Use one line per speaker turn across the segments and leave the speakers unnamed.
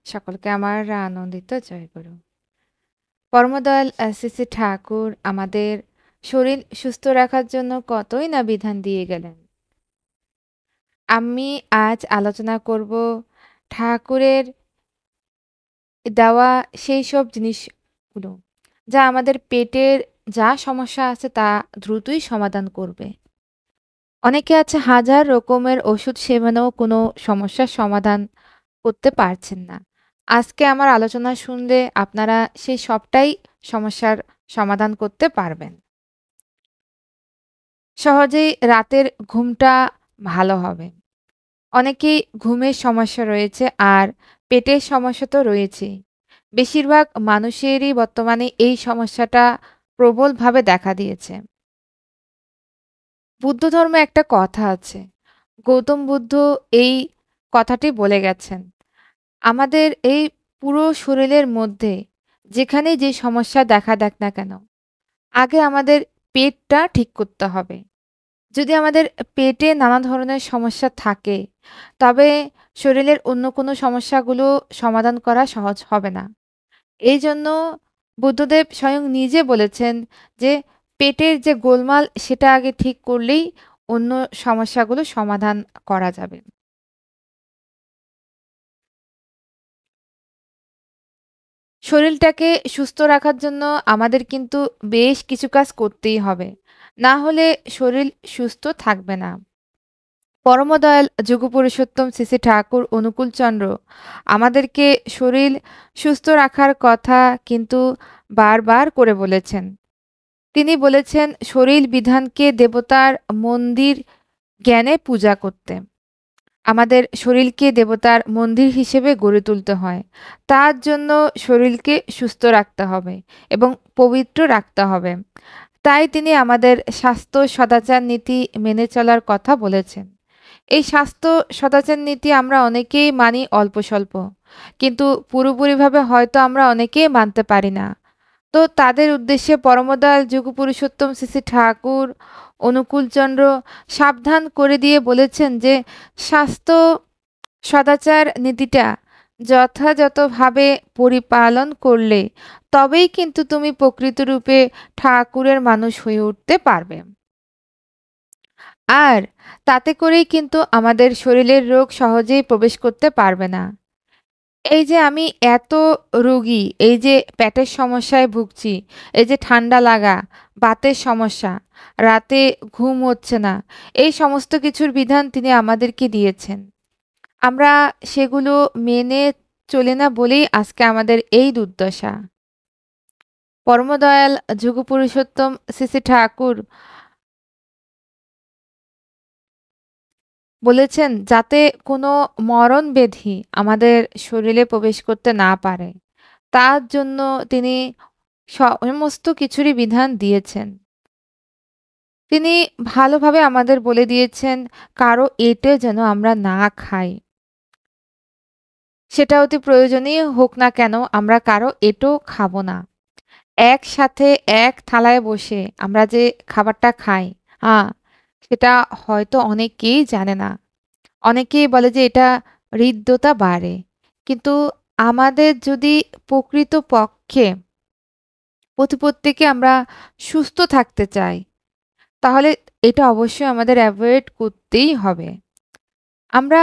সকলকে আমার আনন্দিত জয়গুরু। পরমদয়াল শ্রী শ্রী ঠাকুর আমাদের শরীর সুস্থ রাখার জন্য কতই না বিধান দিয়ে গেলেন। আমি আজ আলোচনা করব ঠাকুরের দেওয়া সেই সব জিনিসগুলো যা আমাদের পেটের যা সমস্যা আছে তা দ্রুতই সমাধান করবে। অনেকে আছে হাজার রকমের ওষুধ সেবনেও কোনো সমস্যার সমাধান করতে পারছেন না। আজকে আমার আলোচনা শুনলে আপনারা সেই সবটাই সমস্যার সমাধান করতে পারবেন। সহজেই রাতের ঘুমটা ভালো হবে। অনেকেই ঘুমের সমস্যা রয়েছে আর পেটের সমস্যা তো রয়েছেই। বেশিরভাগ মানুষেরই বর্তমানে এই সমস্যাটা প্রবলভাবে দেখা দিয়েছে। বুদ্ধ ধর্মে একটা কথা আছে। গৌতম বুদ্ধ এই কথাটি বলে গেছেন। আমাদের এই পুরো শরীরের মধ্যে যেখানেই যে সমস্যা দেখা দেখ না কেন, আগে আমাদের পেটটা ঠিক করতে হবে। যদি আমাদের পেটে নানা ধরনের সমস্যা থাকে, তবে শরীরের অন্য কোনো সমস্যাগুলো সমাধান করা সহজ হবে না। এই জন্য বুদ্ধদেব স্বয়ং নিজে বলেছেন যে পেটের যে গোলমাল সেটা আগে ঠিক করলেই অন্য সমস্যাগুলো সমাধান করা যাবে। শরীরটাকে সুস্থ রাখার জন্য আমাদের কিন্তু বেশ কিছু কাজ করতেই হবে। না হলে শরীর সুস্থ থাকবে না। পরমদয়াল যোগপুরুষোত্তম শ্রী শ্রী ঠাকুর অনুকূলচন্দ্র আমাদেরকে শরীর সুস্থ রাখার কথা কিন্তু বারবার করে বলেছেন। তিনি বলেছেন শরীর বিধানকে দেবতার মন্দির জ্ঞানে পূজা করতে। আমাদের শরীরকে দেবতার মন্দির হিসেবে গড়ে তুলতে হয়। তার জন্য শরীরকে সুস্থ রাখতে হবে এবং পবিত্র রাখতে হবে। তাই তিনি আমাদের স্বাস্থ্য সদাচার নীতি মেনে চলার কথা বলেছেন। এই স্বাস্থ্য সদাচার নীতি আমরা অনেকেই মানি অল্প স্বল্প, কিন্তু পুরোপুরিভাবে হয়তো আমরা অনেকেই মানতে পারি না। তো তাদের উদ্দেশ্যে পরমদয়াল যোগপুরুষোত্তম শ্রী শ্রী ঠাকুর অনুকূলচন্দ্র সাবধান করে দিয়ে বলেছেন যে স্বাস্থ্য সদাচার নীতিটা যথাযথভাবে পরিপালন করলে তবেই কিন্তু তুমি প্রকৃতরূপে ঠাকুরের মানুষ হয়ে উঠতে পারবে। আর তাতে করেই কিন্তু আমাদের শরীরের রোগ সহজেই প্রবেশ করতে পারবে না। এই যে আমি এত রোগী, এই যে পেটের সমস্যায় ভুগছি, এই যে ঠান্ডা লাগা, বাতের সমস্যা, রাতে ঘুম হচ্ছে না, এই সমস্ত কিছুর বিধান তিনি আমাদেরকে দিয়েছেন। আমরা সেগুলো মেনে চলি না বলেই আজকে আমাদের এই দুর্দশা। পরমদয়াল যোগপুরুষোত্তম শ্রী শ্রী ঠাকুর বলেছেন যাতে কোনো মরণ ব্যাধি আমাদের শরীরে প্রবেশ করতে না পারে। তার জন্য তিনি সমস্ত কিছুরই বিধান দিয়েছেন। তিনি ভালোভাবে আমাদের বলে দিয়েছেন কারো এঁটো যেন আমরা না খাই। সেটা অতি প্রয়োজনীয় হোক না কেন আমরা কারো এঁটো খাবো না। একসাথে এক থালায় বসে আমরা যে খাবারটা খাই, আ সেটা হয়তো অনেকেই জানে না। অনেকেই বলে যে এটা হৃদ্যতা বাড়ে। কিন্তু আমাদের যদি প্রকৃতপক্ষে প্রত্যেকে আমরা সুস্থ থাকতে চাই, তাহলে এটা অবশ্যই আমাদের এভয়েড করতেই হবে। আমরা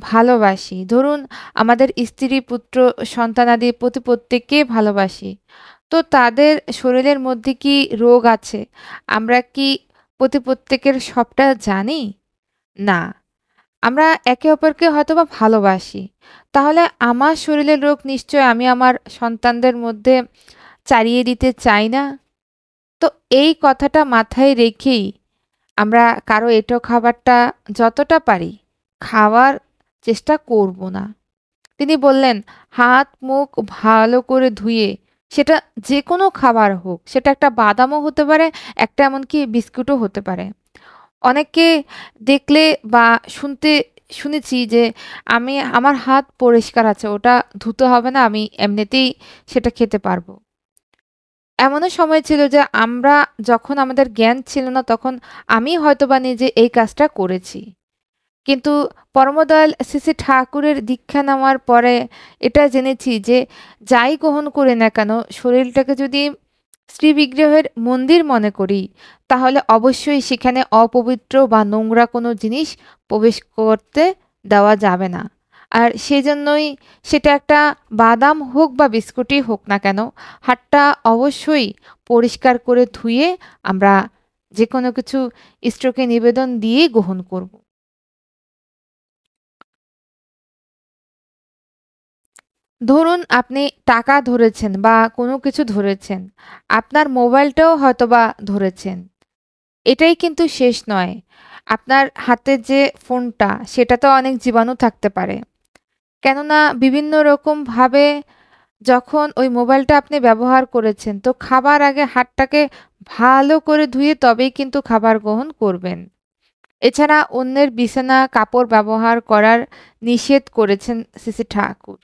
ভালোবাসি। ধরুন আমাদের স্ত্রী, পুত্র, সন্তানাদি প্রত্যেককে ভালোবাসি। তো তাদের শরীরের মধ্যে কি রোগ আছে? আমরা কি প্রত্যেকের সবটা জানি? না। আমরা একে অপরকে হয়তোবা ভালোবাসি। তাহলে আমার শরীরের রোগ নিশ্চয়ই আমি আমার সন্তানদের মধ্যে চারিয়ে দিতে চাই না। তো এই কথাটা মাথায় রেখেই আমরা কারো এঁটো খাবারটা যতটা পারি খাওয়ার চেষ্টা করব না। তিনি বললেন হাত মুখ ভালো করে ধুয়ে, সেটা যে কোনো খাবার হোক, সেটা একটা বাদামও হতে পারে, একটা এমনকি বিস্কুটও হতে পারে। অনেককে দেখলে বা শুনেছি যে আমার হাত পরিষ্কার আছে, ওটা ধুতে হবে না, আমি এমনিতেই সেটা খেতে পারবো। এমনও সময় ছিল যে আমরা যখন আমাদের জ্ঞান ছিল না তখন আমি হয়তোবা নিজে এই কাজটা করেছি। কিন্তু পরমদয়াল শ্রী শ্রী ঠাকুরের দীক্ষা নেওয়ার পরে এটা জেনেছি যে যাই গ্রহণ করি না কেন শরীরটাকে যদি শ্রীবিগ্রহের মন্দির মনে করি তাহলে অবশ্যই সেখানে অপবিত্র বা নোংরা কোনো জিনিস প্রবেশ করতে দেওয়া যাবে না। আর সেজন্যই সেটা একটা বাদাম হোক বা বিস্কুটই হোক না কেন হাতটা অবশ্যই পরিষ্কার করে ধুয়ে আমরা যে কোনো কিছু ঈশ্বরকে নিবেদন দিয়েই গ্রহণ করব। ধরুন আপনি টাকা ধরেছেন বা কোনো কিছু ধরেছেন, আপনার মোবাইলটাও হয়তোবা ধরেছেন। এটাই কিন্তু শেষ নয়। আপনার হাতে যে ফোনটা সেটাতেও অনেক জীবাণু থাকতে পারে। কেননা বিভিন্ন রকমভাবে যখন ওই মোবাইলটা আপনি ব্যবহার করেছেন তো খাবার আগে হাতটাকে ভালো করে ধুয়ে তবেই কিন্তু খাবার গ্রহণ করবেন। এছাড়া অন্যের বিছানা কাপড় ব্যবহার করার নিষেধ করেছেন শ্রী শ্রী ঠাকুর।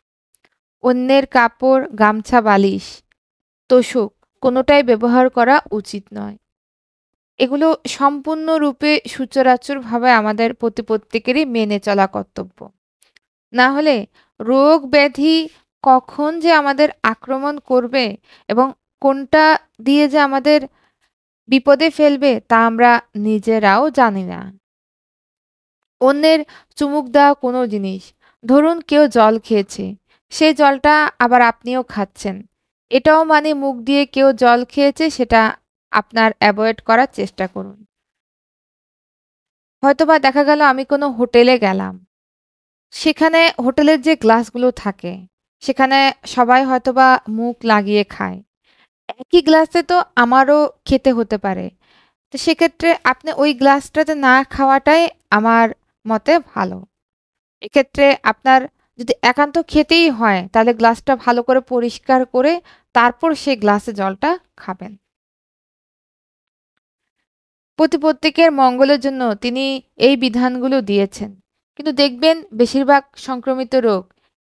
অন্যের কাপড়, গামছা, বালিশ, তোশক কোনোটাই ব্যবহার করা উচিত নয়। এগুলো সম্পূর্ণরূপে সচরাচরভাবে আমাদের প্রত্যেকেরই মেনে চলা কর্তব্য। না হলে রোগ ব্যাধি কখন যে আমাদের আক্রমণ করবে এবং কোনটা দিয়ে যে আমাদের বিপদে ফেলবে তা আমরা নিজেরাও জানি না। অন্যের চুমুক দেওয়া কোনো জিনিস, ধরুন কেউ জল খেয়েছে, সেই জলটা আবার আপনিও খাচ্ছেন। এটাও মানে মুখ দিয়ে কেউ জল খেয়েছে সেটা আপনার অ্যাভয়েড করার চেষ্টা করুন। হয়তোবা দেখা গেল আমি কোনো হোটেলে গেলাম। সেখানে হোটেলের যে গ্লাসগুলো থাকে, সেখানে সবাই হয়তোবা মুখ লাগিয়ে খায়। একই গ্লাসে তো আমারও খেতে হতে পারে। তো সেক্ষেত্রে আপনি ওই গ্লাসটাতে না খাওয়াটাই আমার মতে ভালো। এক্ষেত্রে আপনার যদি একান্ত খেতেই হয় তাহলে গ্লাসটা ভালো করে পরিষ্কার করে তারপর সেই গ্লাসে জলটা খাবেন। প্রত্যেকের মঙ্গলের জন্য তিনি এই বিধানগুলো দিয়েছেন। কিন্তু দেখবেন বেশিরভাগ সংক্রমিত রোগ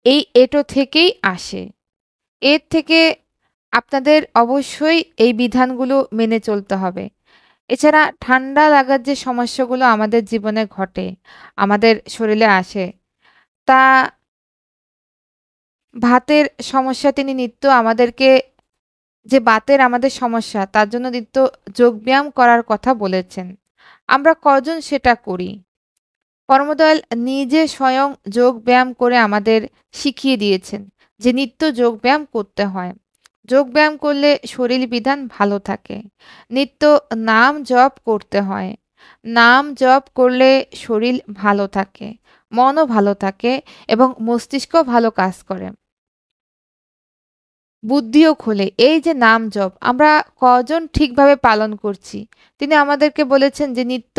এই এঁটো থেকেই আসে। এর থেকে আপনাদের অবশ্যই এই বিধানগুলো মেনে চলতে হবে। এছাড়া ঠান্ডা লাগার যে সমস্যাগুলো আমাদের জীবনে ঘটে, আমাদের শরীরে আসে, তা ভাতের সমস্যা তিনি নিত্য আমাদেরকে যে বাতের আমাদের সমস্যা তার জন্য নিত্য যোগব্যায়াম করার কথা বলেছেন। আমরা কজন সেটা করি? পরমদয়াল নিজে স্বয়ং যোগব্যায়াম করে আমাদের শিখিয়ে দিয়েছেন যে নিত্য যোগব্যায়াম করতে হয়। যোগব্যায়াম করলে শরীর বিধান ভালো থাকে। নিত্য নাম জপ করতে হয়। নাম জপ করলে শরীর ভালো থাকে, মনও ভালো থাকে এবং মস্তিষ্ক ভালো কাজ করে। বুদ্ধিও খোলে। এই যে নাম জপ আমরা কজন ঠিকভাবে পালন করছি? তিনি আমাদেরকে বলেছেন যে নিত্য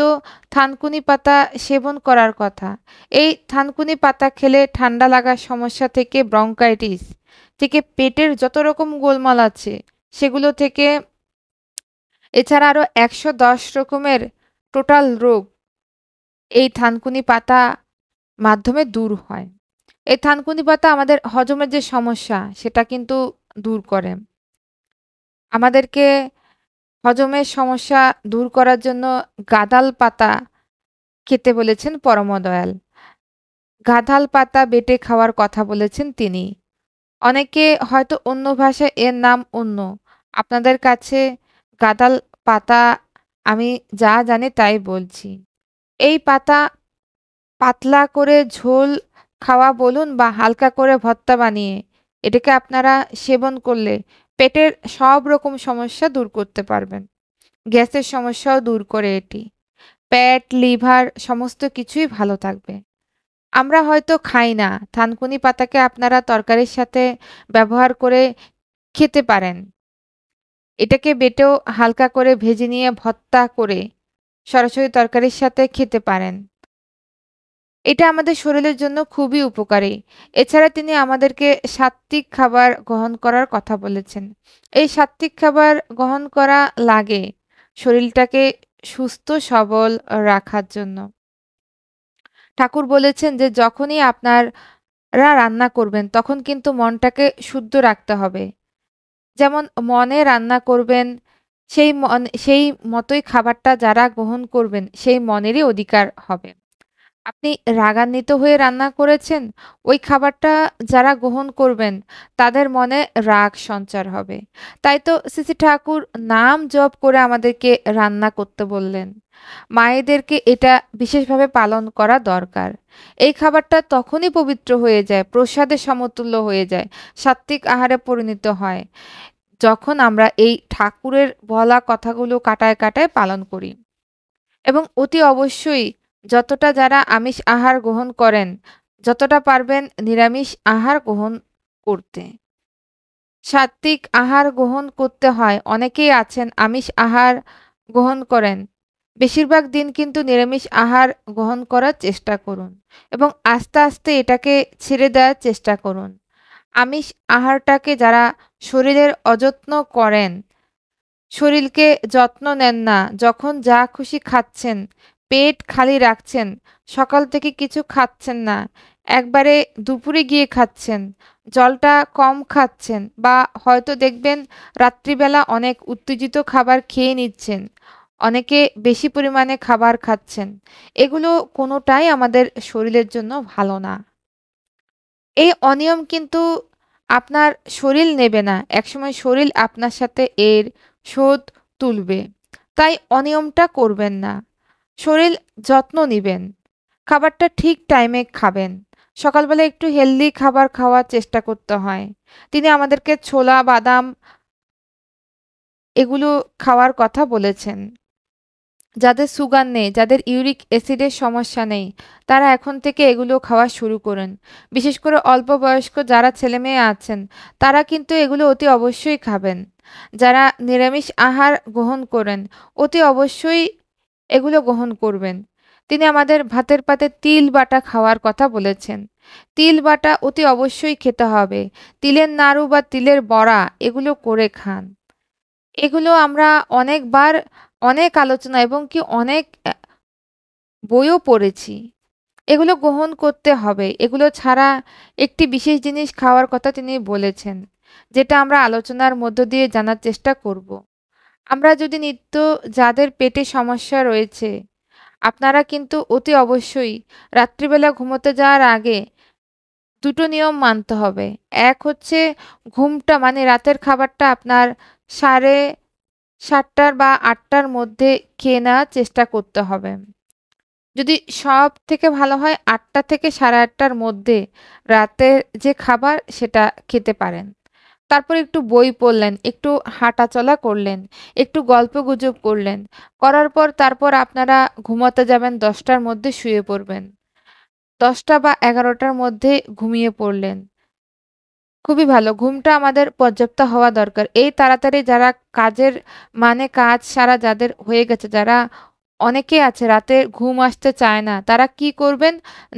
থানকুনি পাতা সেবন করার কথা। এই থানকুনি পাতা খেলে ঠান্ডা লাগার সমস্যা থেকে ব্রঙ্কাইটিস থেকে পেটের যত রকম গোলমাল আছে সেগুলো থেকে এছাড়া আরো ১১০ রকমের টোটাল রোগ এই থানকুনি পাতা মাধ্যমে দূর হয়। এই থানকুনি পাতা আমাদের হজমের যে সমস্যা সেটা কিন্তু দূর করে। আমাদেরকে হজমের সমস্যা দূর করার জন্য গাঁদাল পাতা খেতে বলেছেন পরমদয়াল। গাঁদাল পাতা বেটে খাওয়ার কথা বলেছেন তিনি। অনেকে হয়তো অন্য ভাষায় এর নাম অন্য। আপনাদের কাছে গাঁদাল পাতা আমি যা জানি তাই বলছি। এই পাতা পাতলা করে ঝোল খাওয়া বলুন বা হালকা করে ভর্তা বানিয়ে এটাকে আপনারা সেবন করলে পেটের সব রকম সমস্যা দূর করতে পারবেন। গ্যাসের সমস্যাও দূর করে এটি। পেট, লিভার সমস্ত কিছুই ভালো থাকবে। আমরা হয়তো খাই না। থানকুনি পাতাকে আপনারা তরকারির সাথে ব্যবহার করে খেতে পারেন। এটাকে বেটেও হালকা করে ভেজে নিয়ে ভর্তা করে সরাসরি তরকারির সাথে খেতে পারেন। এটা আমাদের শরীরের জন্য খুবই উপকারী। এছাড়া তিনি আমাদেরকে সাত্ত্বিক খাবার গ্রহণ করার কথা বলেছেন। এই সাত্ত্বিক খাবার গ্রহণ করা লাগে শরীরটাকে সুস্থ সবল রাখার জন্য। ঠাকুর বলেছেন যে যখনই আপনারা রান্না করবেন তখন কিন্তু মনটাকে শুদ্ধ রাখতে হবে। যেমন মনে রান্না করবেন সেই মতোই খাবারটা যারা গ্রহণ করবেন সেই মনেরই অধিকার হবে। আপনি রাগান্বিত হয়ে রান্না করেছেন, ওই খাবারটা যারা গ্রহণ করবেন তাদের মনে রাগ সঞ্চার হবে। তাই তো শ্রী ঠাকুর নাম জপ করে আমাদেরকে রান্না করতে বললেন। মায়েদেরকে এটা বিশেষভাবে পালন করা দরকার। এই খাবারটা তখনই পবিত্র হয়ে যায়, প্রসাদের সমতুল্য হয়ে যায়, সাত্ত্বিক আহারে পরিণত হয়, যখন আমরা এই ঠাকুরের বলা কথাগুলো কাটায় কাটায় পালন করি। এবং অতি অবশ্যই যতটা যারা আমিষ আহার গ্রহণ করেন, যতটা পারবেন নিরামিষ আহার গ্রহণ করতে। সাত্ত্বিক আহার গ্রহণ করতে হয়। অনেকেই আছেন আমিষ আহার গ্রহণ করেন। বেশিরভাগ দিন কিন্তু নিরামিষ আহার গ্রহণ করার চেষ্টা করুন এবং আস্তে আস্তে এটাকে ছেড়ে দেওয়ার চেষ্টা করুন। আমিষ আহারটাকে যারা শরীরের অযত্ন করেন, শরীরকে যত্ন নেন না, যখন যা খুশি খাচ্ছেন, পেট খালি রাখছেন, সকাল থেকে কিছু খাচ্ছেন না, একবারে দুপুরে গিয়ে খাচ্ছেন, জলটা কম খাচ্ছেন বা হয়তো দেখবেন রাত্রিবেলা অনেক উত্তেজিত খাবার খেয়ে নিচ্ছেন, অনেকে বেশি পরিমাণে খাবার খাচ্ছেন। এগুলো কোনোটাই আমাদের শরীরের জন্য ভালো না। এই অনিয়ম কিন্তু আপনার শরীর নেবে না। একসময় শরীর আপনার সাথে এর শোধ তুলবে। তাই অনিয়মটা করবেন না। শরীর যত্ন নিবেন। খাবারটা ঠিক টাইমে খাবেন। সকালবেলা একটু হেলদি খাবার খাওয়ার চেষ্টা করতে হয়। তিনি আমাদেরকে ছোলা, বাদাম এগুলো খাওয়ার কথা বলেছেন। যাদের সুগার নেই, যাদের ইউরিক অ্যাসিডের সমস্যা নেই, তারা এখন থেকে এগুলো খাওয়া শুরু করুন। বিশেষ করে অল্প বয়স্ক যারা ছেলেমেয়ে আছেন, তারা কিন্তু এগুলো অতি অবশ্যই খাবেন। যারা নিরামিষ আহার গ্রহণ করেন, অতি অবশ্যই এগুলো গ্রহণ করবেন। তিনি আমাদের ভাতের পাতে তিল বাটা খাওয়ার কথা বলেছেন। তিল বাটা অতি অবশ্যই খেতে হবে। তিলের নাড়ু বা তিলের বড়া এগুলো করে খান। এগুলো আমরা অনেকবার অনেক আলোচনা এবং কি অনেক বইও পড়েছি। এগুলো গ্রহণ করতে হবে। এগুলো ছাড়া একটি বিশেষ জিনিস খাওয়ার কথা তিনি বলেছেন, যেটা আমরা আলোচনার মধ্য দিয়ে জানার চেষ্টা করব। আমরা যদি নিত্য যাদের পেটে সমস্যা রয়েছে, আপনারা কিন্তু অতি অবশ্যই রাত্রিবেলা ঘুমোতে যাওয়ার আগে দুটো নিয়ম মানতে হবে। এক হচ্ছে ঘুমটা মানে রাতের খাবারটা আপনার ৭:৩০ বা ৮টার মধ্যে খেয়ে নেওয়ার চেষ্টা করতে হবে। যদি সবথেকে ভালো হয় ৮টা থেকে ৮:৩০টার মধ্যে রাতের যে খাবার সেটা খেতে পারেন। তারপর একটু বই পড়লেন, একটু হাঁটাচলা করলেন, একটু গল্পগুজব করলেন। করার পর তারপর আপনারা ঘুমাতে যাবেন ১০টার মধ্যে শুয়ে পড়বেন। ১০টা বা ১১টার মধ্যে ঘুমিয়ে পড়লেন। খুবই ভালো। ঘুমটা আমাদের পর্যাপ্ত হওয়া দরকার। এই তাড়াতাড়ি যারা কাজের মানে কাজ সারা যাদের হয়ে গেছে, যারা অনেকে আছে রাতে ঘুম আসতে চায় না, তারা কি করবেন?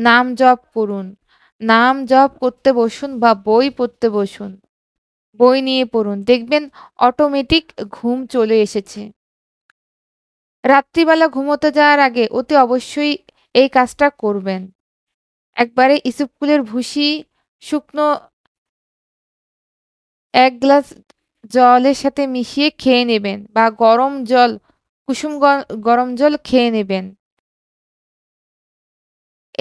নাম জপ করুন। নাম জপ করতে বসুন বা বই পড়তে বসুন। বই নিয়ে পড়ুন। দেখবেন অটোমেটিক ঘুম চলে এসেছে। রাত্রিবেলা ঘুমোতে যাওয়ার আগে অতি অবশ্যই এই কাজটা করবেন। একবারে ইসবগুলের ভুসি শুকনো ১ গ্লাস জলের সাথে মিশিয়ে খেয়ে নেবেন বা গরম জল কুসুম গরম জল খেয়ে নেবেন।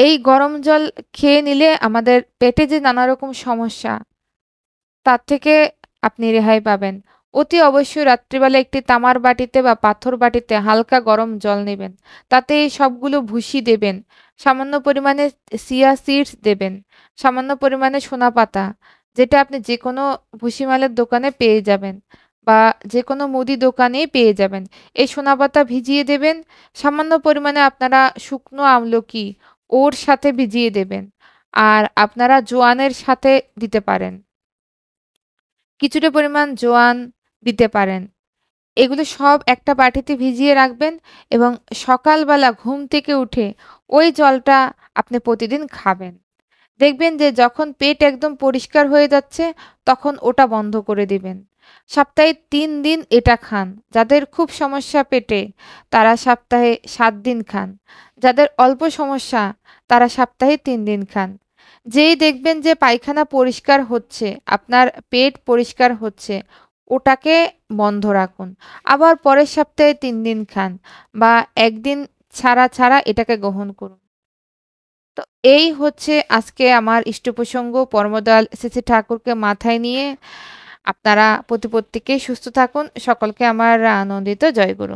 এই গরম জল খেয়ে নিলে আমাদের পেটে যে নানা রকম সমস্যা, তার থেকে আপনি রেহাই পাবেন। অতি অবশ্যই রাত্রিবেলা একটি তামার বাটিতে বা পাথর বাটিতে হালকা গরম জল নেবেন। তাতে এই সবগুলো ভুসি দেবেন। সামান্য পরিমাণে চিয়া সিডস দেবেন। সামান্য পরিমাণে সোনাপাতা, যেটা আপনি যেকোনো ভুসিমালের দোকানে পেয়ে যাবেন বা যেকোনো মুদি দোকানেই পেয়ে যাবেন। এই সোনাপাতা ভিজিয়ে দেবেন। সামান্য পরিমাণে আপনারা শুকনো আমলকি ওর সাথে ভিজিয়ে দেবেন। আর আপনারা জোয়ানের সাথে দিতে পারেন। কিছুটা পরিমাণ জোয়ান দিতে পারেন। এগুলো সব একটা বাটিতে ভিজিয়ে রাখবেন এবং সকালবেলা ঘুম থেকে উঠে ওই জলটা আপনি প্রতিদিন খাবেন। দেখবেন যে যখন পেট একদম পরিষ্কার হয়ে যাচ্ছে, তখন ওটা বন্ধ করে দিবেন। সপ্তাহে ৩ দিন এটা খান। যাদের খুব সমস্যা পেটে, তারা সপ্তাহে ৭ দিন খান। যাদের অল্প সমস্যা, তারা সপ্তাহে ৩ দিন খান। যেই দেখবেন যে পায়খানা পরিষ্কার হচ্ছে, আপনার পেট পরিষ্কার হচ্ছে, ওটাকে বন্ধ রাখুন। আবার পরের সপ্তাহে ৩ দিন খান বা ১ দিন ছাড়া এটাকে গ্রহণ করুন। তো এই হচ্ছে আজকে আমার ইষ্টপ্রসঙ্গ পরমদয়াল শ্রী শ্রী ঠাকুরকে মাথায় নিয়ে আপনারা প্রত্যেকেই সুস্থ থাকুন। সকলকে আমার নন্দিত জয়গুরু।